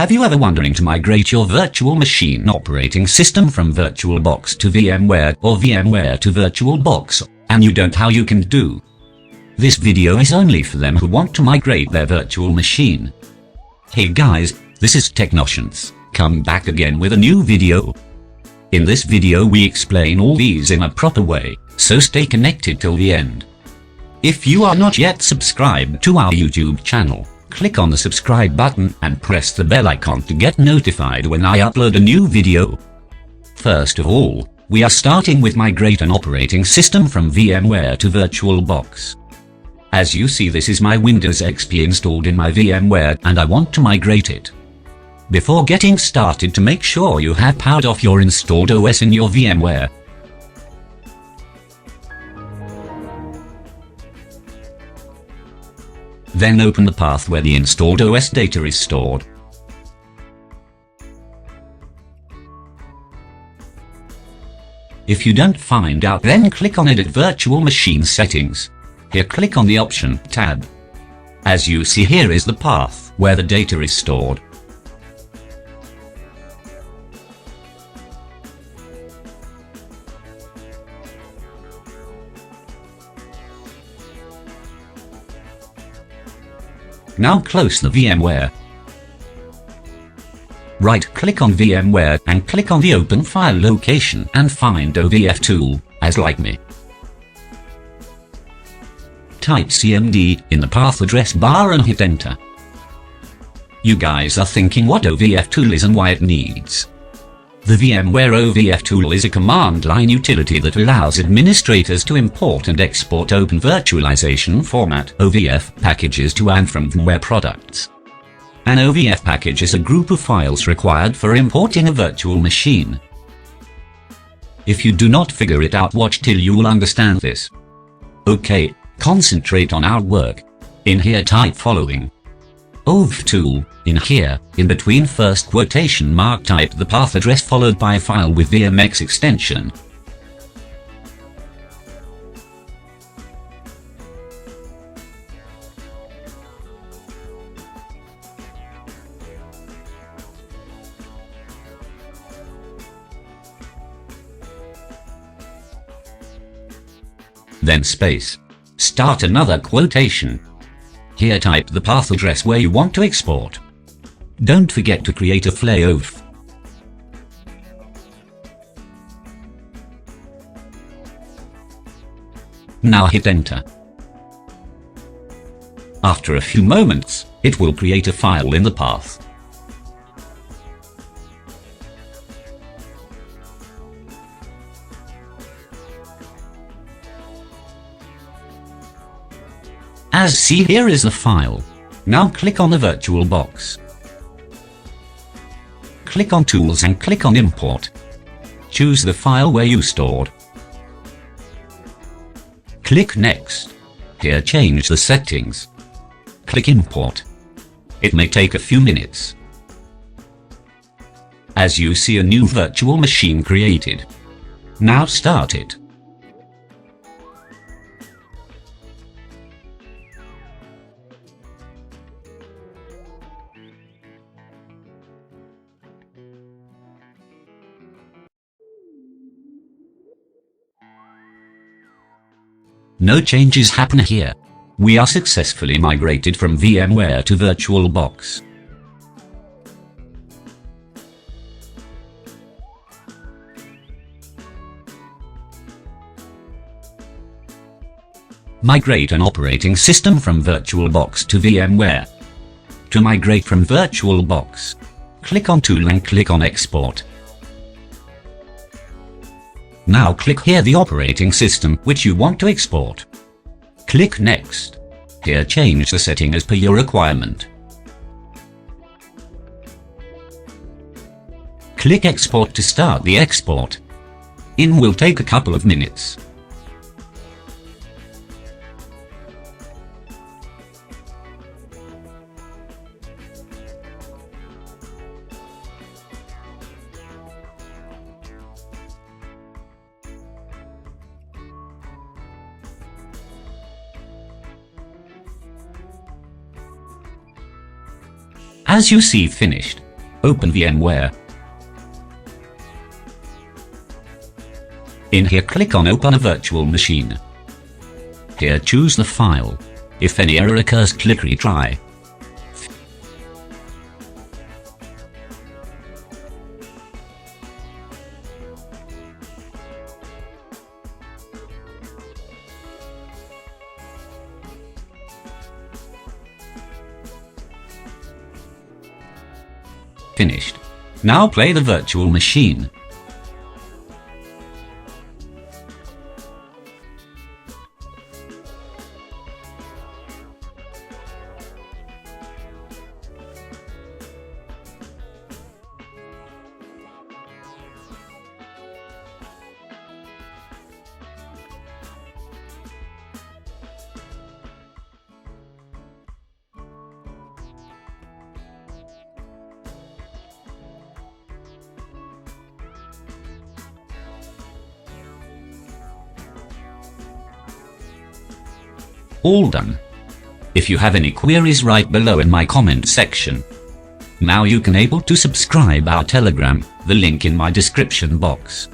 Have you ever wondering to migrate your virtual machine operating system from VirtualBox to VMware or VMware to VirtualBox, and you don't how you can do? This video is only for them who want to migrate their virtual machine. Hey guys, this is Technotians, come back again with a new video. In this video we explain all these in a proper way, so stay connected till the end. If you are not yet subscribed to our YouTube channel, click on the subscribe button and press the bell icon to get notified when I upload a new video. First of all, we are starting with migrate an operating system from VMware to VirtualBox. As you see, this is my Windows XP installed in my VMware and I want to migrate it. Before getting started, to make sure you have powered off your installed OS in your VMware. Then open the path where the installed OS data is stored. If you don't find out, then click on Edit Virtual Machine Settings. Here click on the Option tab. As you see, here is the path where the data is stored. Now close the VMware. Right-click on VMware and click on the Open File location and find OVF tool, as like me. Type CMD in the path address bar and hit enter. You guys are thinking what OVF tool is and why it needs. The VMware OVF tool is a command line utility that allows administrators to import and export Open Virtualization Format (OVF) packages to and from VMware products. An OVF package is a group of files required for importing a virtual machine. If you do not figure it out, watch till you will understand this. Okay, concentrate on our work. In here type following. OVF tool. In here, in between first quotation mark, type the path address followed by file with VMX extension. Then space. Start another quotation. Here type the path address where you want to export. Don't forget to create a FLAOVF. Now hit enter. After a few moments, it will create a file in the path. As see, here is the file. Now click on the VirtualBox. Click on Tools and click on Import. Choose the file where you stored. Click Next. Here change the settings. Click Import. It may take a few minutes. As you see, a new virtual machine created. Now start it. No changes happen here. We are successfully migrated from VMware to VirtualBox. Migrate an operating system from VirtualBox to VMware. To migrate from VirtualBox, click on Tool and click on Export. Now click here the operating system which you want to export. Click Next. Here change the setting as per your requirement. Click Export to start the export. It will take a couple of minutes. As you see, finished. Open VMware. In here click on Open a virtual machine. Here choose the file. If any error occurs, click Retry. Finished. Now play the virtual machine. All done. If you have any queries, write below in my comment section. Now you can able to subscribe our Telegram, the link in my description box.